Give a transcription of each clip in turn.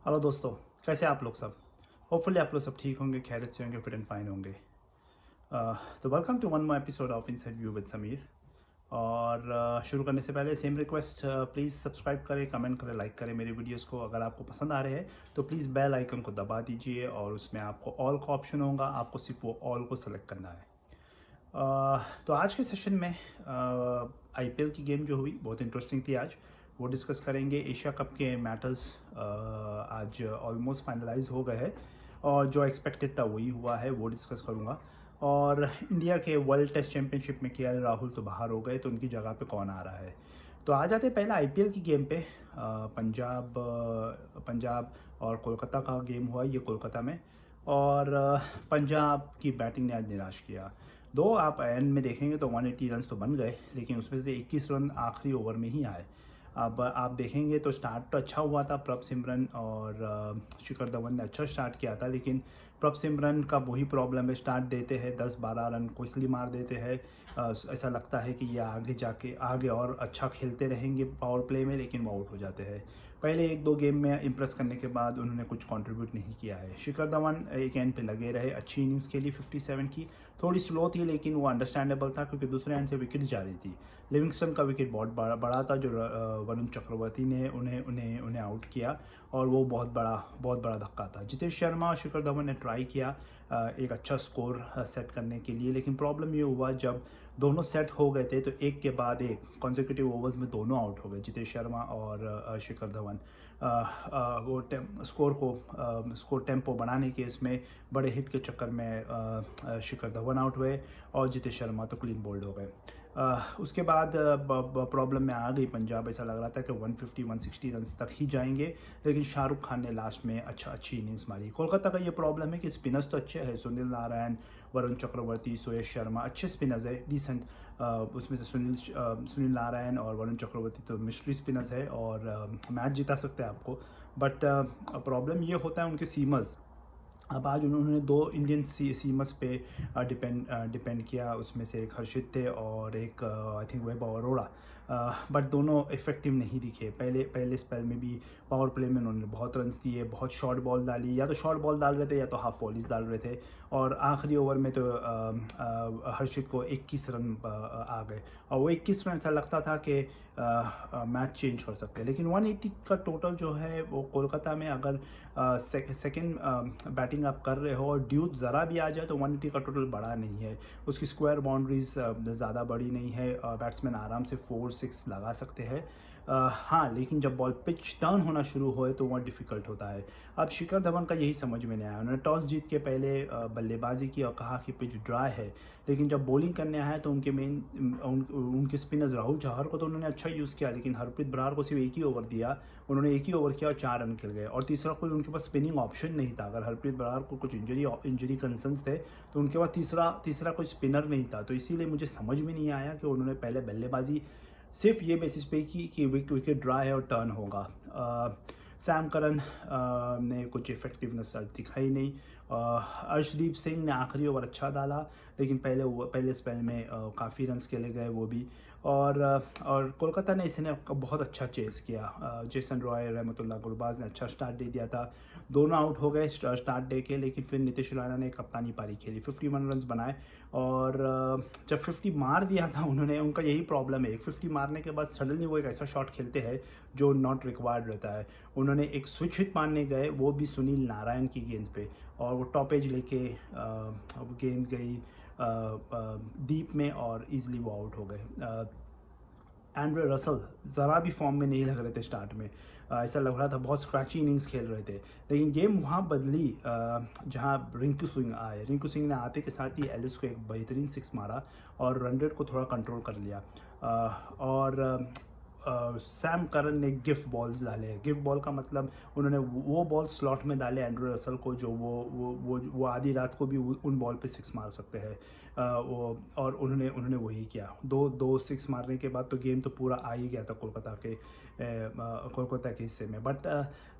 Hello दोस्तों, कैसे आप लोग सब। होपफुली आप लोग सब ठीक होंगे, खैरियत से होंगे, फिट एंड फाइन होंगे। तो welcome to one more episode of inside view with Sameer. और शुरू करने से पहले सेम रिक्वेस्ट, प्लीज़ सब्सक्राइब करें, कमेंट करें, लाइक करें मेरे वीडियोस को। अगर आपको पसंद आ रहे हैं तो प्लीज़ बेल आइकन को दबा दीजिए और उसमें आपको ऑल का ऑप्शन होगा, आपको सिर्फ वो ऑल को सेलेक्ट करना है। तो आज के सेशन में आईपीएल की गेम जो हुई बहुत इंटरेस्टिंग थी आज, वो डिस्कस करेंगे। एशिया कप के मैटर्स आज ऑलमोस्ट फाइनलाइज हो गए हैं और जो एक्सपेक्टेड था वही हुआ है, वो डिस्कस करूँगा। और इंडिया के वर्ल्ड टेस्ट चैंपियनशिप में केएल राहुल तो बाहर हो गए, तो उनकी जगह पे कौन आ रहा है। तो आ जाते हैं पहले आईपीएल की गेम पे। पंजाब और कोलकाता का गेम हुआ ये कोलकाता में। और पंजाब की बैटिंग ने आज निराश किया। दो आप एंड में देखेंगे तो 180 रन तो बन गए, लेकिन उसमें से 21 रन आखिरी ओवर में ही आए। अब आप देखेंगे तो स्टार्ट तो अच्छा हुआ था। प्रभ सिमरन और शिखर धवन ने अच्छा स्टार्ट किया था, लेकिन प्रभ सिमरन का वही प्रॉब्लम है, स्टार्ट देते हैं 10-12 रन क्विकली मार देते हैं। ऐसा लगता है कि ये आगे जाके आगे और अच्छा खेलते रहेंगे पावर प्ले में, लेकिन वो आउट हो जाते हैं। पहले एक दो गेम में इम्प्रेस करने के बाद उन्होंने कुछ कंट्रीब्यूट नहीं किया है। शिखर धवन एक एंड पे लगे रहे, अच्छी इनिंग्स खेली 57 की। थोड़ी स्लो थी लेकिन वो अंडरस्टैंडेबल था, क्योंकि दूसरे एंड से विकेट्स जा रही थी। लिविंगस्टन का विकेट बहुत बड़ा था, जो वरुण चक्रवर्ती ने उन्हें उन्हें उन्हें आउट किया, और वो बहुत बड़ा धक्का था। जितेश शर्मा और शिखर धवन ने ट्राई किया एक अच्छा स्कोर सेट करने के लिए, लेकिन प्रॉब्लम ये हुआ जब दोनों सेट हो गए थे तो एक के बाद एक कॉन्जिक्यूटिव ओवर्स में दोनों आउट हो गए, जितेश शर्मा और शिखर धवन। वो स्कोर टेम्पो बनाने के इसमें बड़े हिट के चक्कर में शिखर धवन आउट हुए और जितेश शर्मा तो क्लीन बोल्ड हो गए। उसके बाद प्रॉब्लम में आ गई पंजाब। ऐसा लग रहा था कि 150-160 रन तक ही जाएंगे, लेकिन शाहरुख खान ने लास्ट में अच्छी इनिंग्स मारी। कोलकाता का ये प्रॉब्लम है कि स्पिनर्स तो अच्छे हैं, सुनील नारायण, वरुण चक्रवर्ती, सुयश शर्मा अच्छे स्पिनर्स है, डिसेंट। उसमें से सुनील नारायण और वरुण चक्रवर्ती तो मिस्ट्री स्पिनर्स है और मैच जिता सकते हैं आपको। बट प्रॉब्लम ये होता है उनके सीमर्स। अब आज उन्होंने दो इंडियन सीमर्स पे डिपेंड किया, उसमें से एक हर्षित थे और एक I think Vaibhav Arora. But दोनों इफेक्टिव नहीं दिखे। पहले स्पेल में भी पावर प्ले में उन्होंने बहुत रन्स दिए, बहुत शॉर्ट बॉल डाली, या तो शॉर्ट बॉल डाल रहे थे या तो हाफ वॉलीज डाल रहे थे। और आखिरी ओवर में तो हर्षित को 21 रन आ गए, और वो 21 रन ऐसा लगता था कि मैच चेंज कर सकते हैं। लेकिन 180 का टोटल जो है वो कोलकाता में, अगर सेकेंड बैटिंग आप कर रहे हो और ड्यूट ज़रा भी आ जाए तो 180 का टोटल बड़ा नहीं है। उसकी स्क्वायर बाउंड्रीज ज़्यादा बड़ी नहीं है, बैट्समैन आराम से 4-6 लगा सकते हैं। हाँ, लेकिन जब बॉल पिच टर्न होना शुरू होए तो वह डिफ़िकल्ट होता है। अब शिखर धवन का यही समझ में नहीं आया। उन्होंने टॉस जीत के पहले बल्लेबाजी की और कहा कि पिच ड्राई है, लेकिन जब बॉलिंग करने आया तो उनके स्पिनर्स राहुल चहर को तो उन्होंने अच्छा यूज़ किया, लेकिन हरप्रीत बरार को सिर्फ एक ही ओवर दिया। उन्होंने एक ही ओवर किया और 4 रन खेल गए, और तीसरा कोई उनके पास स्पिनिंग ऑप्शन नहीं था। अगर हरप्रीत बरार को कुछ इंजरी कंसर्न्स थे तो उनके पास तीसरा कोई स्पिनर नहीं था। तो इसीलिए मुझे समझ में नहीं आया कि उन्होंने पहले बल्लेबाजी सिर्फ ये बेसिस पे की कि विकेट ड्राई है और टर्न होगा। सैम करन ने कुछ इफेक्टिवनेस दिखाई नहीं। अर्शदीप सिंह ने आखिरी ओवर अच्छा डाला, लेकिन पहले स्पेल में काफ़ी रन्स खेले गए वो भी। और कोलकाता ने इसने बहुत अच्छा चेस किया। जेसन रॉय, रहमतुल्लाह गुरबाज ने अच्छा स्टार्ट दे दिया था। दोनों आउट हो गए स्टार्ट डे के, लेकिन फिर नीतीश राणा ने कप्तानी पारी खेली, 51 रन बनाए। और जब 50 मार दिया था उन्होंने, उनका यही प्रॉब्लम है, 50 मारने के बाद सडनली वो एक ऐसा शॉट खेलते हैं जो नॉट रिक्वायर्ड रहता है। उन्होंने एक स्विच हिट मारने गए, वो भी सुनील नारायण की गेंद पे, और वो टॉप एज लेके गेंद गई डीप में और इजीली वो आउट हो गए। एंड्रे रसल ज़रा भी फॉर्म में नहीं लग रहे थे स्टार्ट में। ऐसा लग रहा था बहुत स्क्रैची इनिंग्स खेल रहे थे। लेकिन गेम वहाँ बदली जहाँ रिंकू सिंह आए। रिंकू सिंह ने आते के साथ ही एलिस को एक बेहतरीन 6 मारा और रन रेट को थोड़ा कंट्रोल कर लिया। और सैम करन ने गिफ्ट बॉल्स डाले। गिफ्ट बॉल का मतलब उन्होंने वो बॉल स्लॉट में डाले एंड्रू रसल को, जो वो आधी रात को भी उन बॉल पे 6 मार सकते हैं। और उन्होंने वही किया। दो 6 मारने के बाद तो गेम तो पूरा आ ही गया था कोलकाता के हिस्से में। बट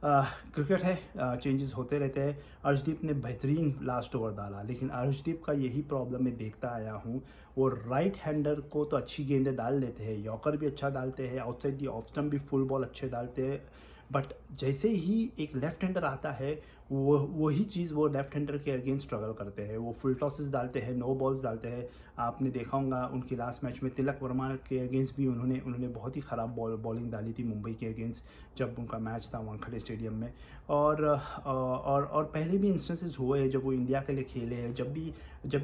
क्रिकेट है, चेंजेस होते रहते हैं। अर्शदीप ने बेहतरीन लास्ट ओवर डाला, लेकिन अर्शदीप का यही प्रॉब्लम मैं देखता आया हूँ, वो राइट हैंडर को तो अच्छी गेंदें डाल लेते हैं, यॉर्कर भी अच्छा डालते हैं, आउटसाइड दी ऑफ स्टंप भी फुल बॉल अच्छे डालते हैं, बट जैसे ही एक लेफ्ट हैंडर आता है वही चीज़ वो लेफ्ट हैंडर के अगेंस्ट स्ट्रगल करते हैं, वो फुल टॉसेस डालते हैं, नो बॉल्स डालते हैं। आपने देखा होगा उनके लास्ट मैच में तिलक वर्मा के अगेंस्ट भी उन्होंने बहुत ही ख़राब बॉलिंग डाली थी मुंबई के अगेंस्ट, जब उनका मैच था वानखेड़े स्टेडियम में। और पहले भी इंस्टेंसेस हुए हैं जब वो इंडिया के लिए खेले हैं, जब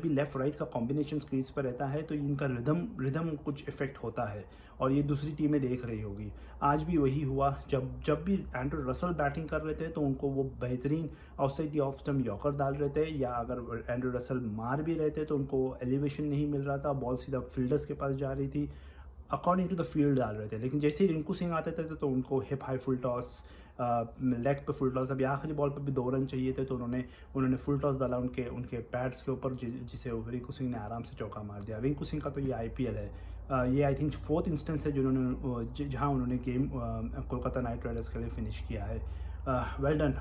भी लेफ़्ट राइट का कॉम्बिनेशन क्रीज पर रहता है तो इनका रिदम कुछ इफेक्ट होता है, और ये दूसरी टीमें देख रही होगी। आज भी वही हुआ, जब भी एंड्रू रसल बैटिंग कर रहे थे तो उनको वो बेहतरीन outside the off stump yorker डाल रहे थे, या अगर एंड्रू रसल मार भी रहे थे तो उनको एलिवेशन नहीं मिल रहा था, बॉल सीधा फील्डर्स के पास जा रही थी, अकॉर्डिंग टू द फील्ड डाल रहे थे। लेकिन जैसे ही रिंकू सिंह आते थे तो उनको hip high full toss, leg पे फुल टॉस, अभी आखिरी बॉल पर भी 2 रन चाहिए थे तो उन्होंने फुल टॉस डाला उनके पैड्स के ऊपर, जिसे रिंकू सिंह ने आराम से चौका मार दिया। रिंकू सिंह का तो ये IPL है, ये आई थिंक 4th इंस्टेंस है जहाँ उन्होंने गेम कोलकाता नाइट राइडर्स के लिए फिनिश किया है। Well done.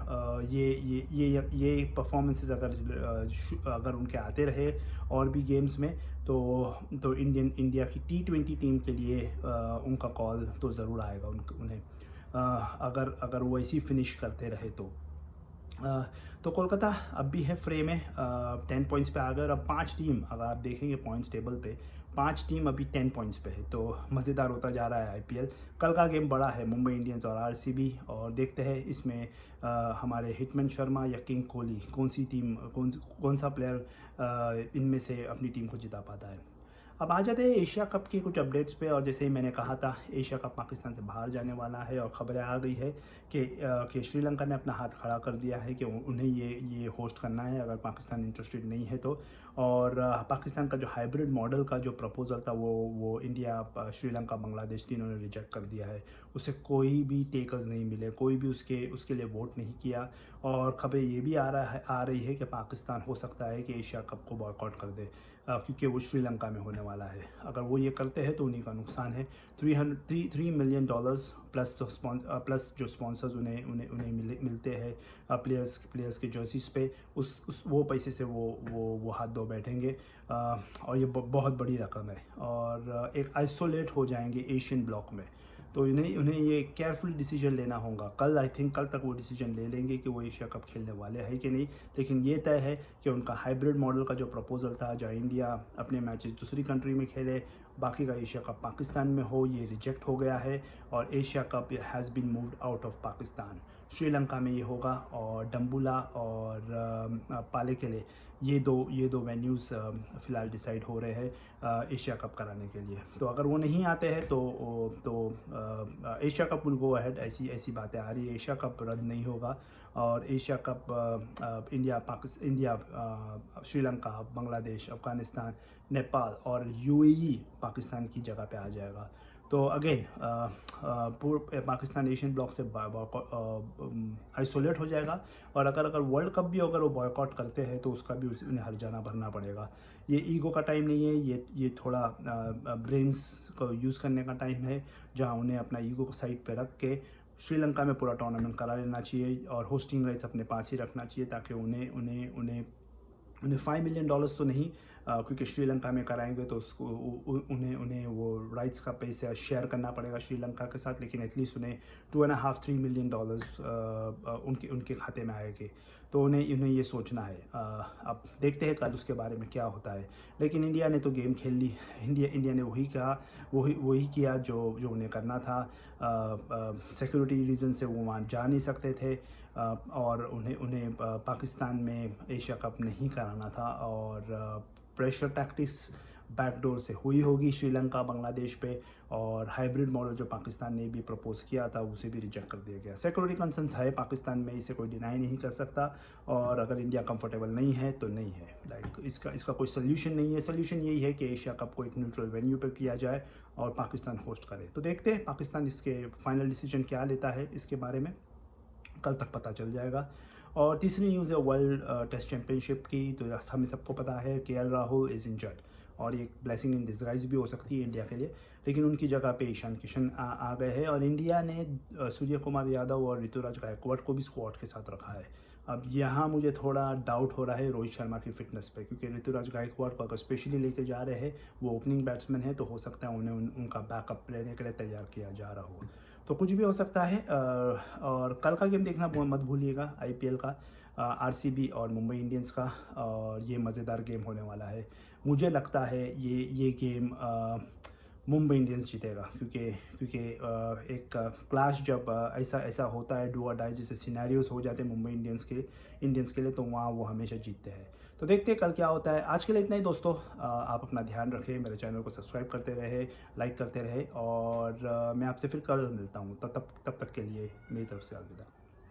ये परफॉर्मेंसेस अगर उनके आते रहे और भी गेम्स में तो इंडिया की T20 टीम के लिए उनका कॉल तो ज़रूर आएगा उन्हें, अगर वो ऐसी फिनिश करते रहे तो कोलकाता अब भी है फ्रे में, 10 पॉइंट्स पे आ गए। अब 5 टीम, अगर आप देखेंगे पॉइंट्स टेबल पे 5 टीम अभी 10 पॉइंट्स पे है, तो मज़ेदार होता जा रहा है IPL। कल का गेम बड़ा है, मुंबई इंडियंस और RCB, और देखते हैं इसमें हमारे हिटमैन शर्मा या किंग कोहली कौन सा प्लेयर इनमें से अपनी टीम को जिता पाता है। अब आ जाते हैं एशिया कप के कुछ अपडेट्स पे, और जैसे ही मैंने कहा था एशिया कप पाकिस्तान से बाहर जाने वाला है, और ख़बरें आ गई है कि श्रीलंका ने अपना हाथ खड़ा कर दिया है कि उन्हें ये होस्ट करना है अगर पाकिस्तान इंटरेस्टेड नहीं है तो। और पाकिस्तान का जो हाइब्रिड मॉडल का जो प्रपोजल था वो इंडिया, श्रीलंका, बांग्लादेश तीनों ने रिजेक्ट कर दिया है। उसे कोई भी टेकर्स नहीं मिले, कोई भी उसके लिए वोट नहीं किया, और खबरें ये भी आ रही है कि पाकिस्तान हो सकता है कि एशिया कप को बॉयकॉट कर दे, क्योंकि वो श्रीलंका में होने वाला है। अगर वो ये करते हैं तो उन्हीं का नुकसान है। $3 मिलियन प्लस जो स्पॉन्सर्स उन्हें मिलते हैं प्लेयर्स के जर्सीज पे, वो पैसे से वो हाथ धो बैठेंगे, और ये बहुत बड़ी रकम है, और एक आइसोलेट हो जाएंगे एशियन ब्लॉक में। तो उन्हें ये केयरफुल डिसीजन लेना होगा। कल तक वो डिसीजन ले लेंगे कि वो एशिया कप खेलने वाले हैं कि नहीं, लेकिन ये तय है कि उनका हाइब्रिड मॉडल का जो प्रपोजल था, जहाँ इंडिया अपने मैचेस दूसरी कंट्री में खेले, बाकी का एशिया कप पाकिस्तान में हो, ये रिजेक्ट हो गया है, और Asia cup has been moved out of Pakistan. Sri Lanka में ये होगा, और डम्बुला और पाले के लिए ये दो वेन्यूज़ फ़िलहाल डिसाइड हो रहे हैं एशिया कप कराने के लिए। तो अगर वो नहीं आते हैं तो Asia cup will go ahead, ऐसी बातें आ रही है। एशिया कप रद्द नहीं होगा, और Asia cup India, Sri Lanka, Bangladesh, Afghanistan, Nepal और UAE पाकिस्तान की जगह पे आ जाएगा। तो अगेन पाकिस्तान एशियन ब्लॉक से आइसोलेट हो जाएगा, और अगर वर्ल्ड कप भी अगर वो बॉयकॉट करते हैं तो उसका भी उन्हें हर्जाना भरना पड़ेगा। ये ईगो का टाइम नहीं है, ये थोड़ा ब्रेन्स को यूज़ करने का टाइम है, जहां उन्हें अपना ईगो को साइड पे रख के श्रीलंका में पूरा टूर्नामेंट करा लेना चाहिए, और होस्टिंग राइट्स अपने पास ही रखना चाहिए, ताकि उन्हें $5 मिलियन तो नहीं, क्योंकि श्रीलंका में कराएंगे तो उसको उन्हें वो राइट्स का पैसा शेयर करना पड़ेगा श्रीलंका के साथ, लेकिन एटलीस्ट उन्हें $2.5-3 मिलियन उनके खाते में आएंगे। तो उन्हें ये सोचना है। अब देखते हैं कल उसके बारे में क्या होता है, लेकिन इंडिया ने तो गेम खेल ली। इंडिया ने वही किया जो उन्हें करना था। सिक्योरिटी रीज़न से वो वहाँ जा नहीं सकते थे, और उन्हें पाकिस्तान में एशिया कप नहीं कराना था, और प्रेशर टैक्टिक्स बैकडोर से हुई होगी श्रीलंका, बांग्लादेश पे, और हाइब्रिड मॉडल जो पाकिस्तान ने भी प्रपोज किया था उसे भी रिजेक्ट कर दिया गया। सिक्योरिटी कंसर्न्स है पाकिस्तान में, इसे कोई डिनाई नहीं कर सकता, और अगर इंडिया कंफर्टेबल नहीं है तो नहीं है। इसका कोई सोल्यूशन नहीं है। सोल्यूशन यही है कि एशिया कप को एक न्यूट्रल वेन्यू पर किया जाए और पाकिस्तान होस्ट करे। तो देखते हैं पाकिस्तान इसके फाइनल डिसीजन क्या लेता है, इसके बारे में कल तक पता चल जाएगा। और तीसरी न्यूज़ है वर्ल्ड टेस्ट चैम्पियनशिप की। तो हमें सबको पता है KL राहुल इज़ इंजर्ड, और ये ब्लेसिंग इन डिस्गाइज भी हो सकती है इंडिया के लिए, लेकिन उनकी जगह पे ईशान किशन आ गए हैं, और इंडिया ने सूर्य कुमार यादव और ऋतुराज गायकवाड़ को भी स्क्वाड के साथ रखा है। अब यहाँ मुझे थोड़ा डाउट हो रहा है रोहित शर्मा की फ़िटनेस पे, क्योंकि ऋतुराज गायकवाड़ को अगर स्पेशली लेके जा रहे हैं, वो ओपनिंग बैट्समैन है, तो हो सकता है उन्हें उनका बैकअप लेने के लिए तैयार किया जा रहा हो। तो कुछ भी हो सकता है। और कल का गेम देखना मत भूलिएगा, आईपीएल का, आरसीबी और मुंबई इंडियंस का। और ये मज़ेदार गेम होने वाला है। मुझे लगता है ये गेम मुंबई इंडियंस जीतेगा, क्योंकि क्योंकि एक क्लैश जब ऐसा ऐसा होता है, डू और डाई जैसे सिनेरियोज हो जाते हैं मुंबई इंडियंस के लिए, तो वहाँ वो हमेशा जीतते हैं। तो देखते हैं कल क्या होता है। आज के लिए इतना ही दोस्तों। आप अपना ध्यान रखें, मेरे चैनल को सब्सक्राइब करते रहे, लाइक करते रहे, और मैं आपसे फिर कल मिलता हूँ। तब तक के लिए मेरी तरफ से अलविदा।